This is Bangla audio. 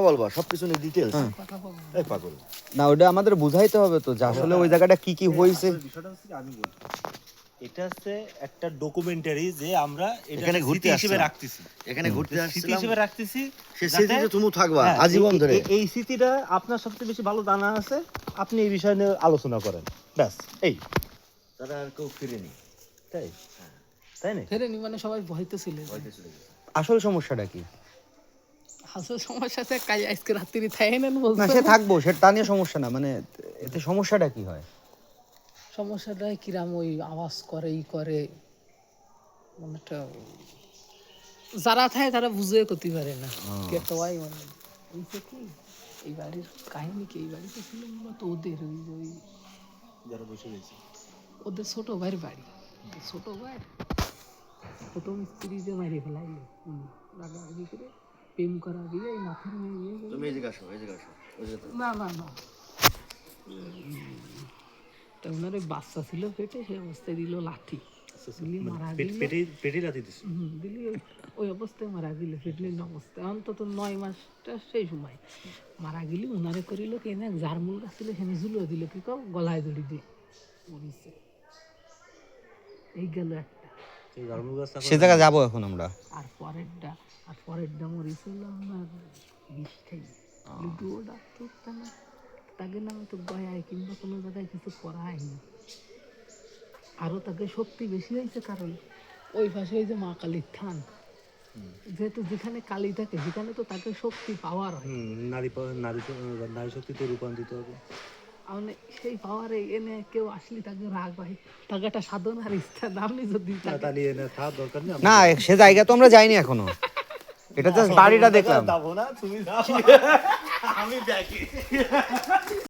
বলবা সবকিছু নিয়ে ডিটেইলস এই পাগল না ওটা আমাদের বুঝাইতে হবে তো যে আসলে ওই জায়গাটা কি কি হয়েছে। বিষয়টা হচ্ছে কি আমি বলি, এটা হচ্ছে একটা ডকুমেন্টারি যে আমরা এটা এখানে ঘুরতে স্মৃতি হিসেবে আসছিলাম। রাখতেছি, এখানে ঘুরতে স্মৃতি আসছিলাম, হিসেবে রাখতেছি। সেই যাতে- স্মৃতিতে তুমি থাকবা হ্যাঁ, আজীবন ধরে। এই স্মৃতিটা আপনার সবচেয়ে বেশি ভালো জানা আছে, আপনি এই বিষয় নিয়ে আলোচনা করেন, ব্যাস এই। তারা আর কেউ ফিরেনি, তাই তাই না? ফেরেনি মানে সবাই ভয়তে ছিল। হয়তো চলে গেছে। আসল সমস্যাটা কি? আসল সমস্যা আছে কাজ আজকে রাত্রি থাকে না না বলছে। সে থাকবো, সেটা তা নিয়ে সমস্যা না, মানে এতে সমস্যাটা কি হয়? সমস্যাটা কিরাম ওই আওয়াজ করে ই করে, মানে একটা যারা থাকে তারা বুঝে করতে পারে না কি একটা ওয়াই মানে এইটা কি এই বাড়ির কাহিনী কি এই বাড়িতে ছিল মূলত ওদের ওই যারা বসে গেছে ওদের ছোট ভাইয়ের বাড়ি। ছোট ভাই প্রথম স্ত্রী যে মারিয়ে ফেলাইলো রাগারাগি করে প্রেম করা দিয়ে এই মাথার মেয়ে বিয়ে করে। তুমি এই জায়গা আসো, এই জায়গা আসো, ওই জায়গা তো। না না না তা ওনার ওই বাচ্চা ছিল পেটে, সে অবস্থায় দিল লাঠি, দিলি মারা গেল। পেটে রাতে দিছে। দিলি ওই অবস্থায় মারা গেল, প্রেগনেন্ট অবস্থায় অন্তত 9 মাসটা সেই সময় মারা গেলি। উনারে করিল কি না জারমুল গাছ ছিল সেখানে ঝুলিয়ে দিল, কি কম গলায় দড়ি দিয়ে মরিছে। এই গেল একটা। সেই ধর্ম গাছ সে জায়গা যাবো এখন আমরা। আর পরেরটা মরিছিল আমার বিষ খাই লুডু ডাক্তার তা না তাকে নামে তো গয়ায় কিংবা কোনো জায়গায় কিছু করা হয়নি। আরও তাকে শক্তি বেশি হয়েছে কারণ ওই পাশে ওই যে মা কালীর থান, যেহেতু যেখানে কালী থাকে সেখানে তো তাকে শক্তি পাওয়ার হয়। নারী শক্তিতে রূপান্তরিত হবে। মানে সেই পাওয়ারে এনে কেউ আসলে তাকে রাগ হয়, তাকে একটা সাধনার ইচ্ছা আপনি যদি তাকে- তাহলে এনে থাকার দরকার নেই। না সে জায়গা তো আমরা যাইনি এখনো, এটা জাস্ট বাড়িটা দেখলাম। যাবো না, তুমি যাও, আমি দেখি।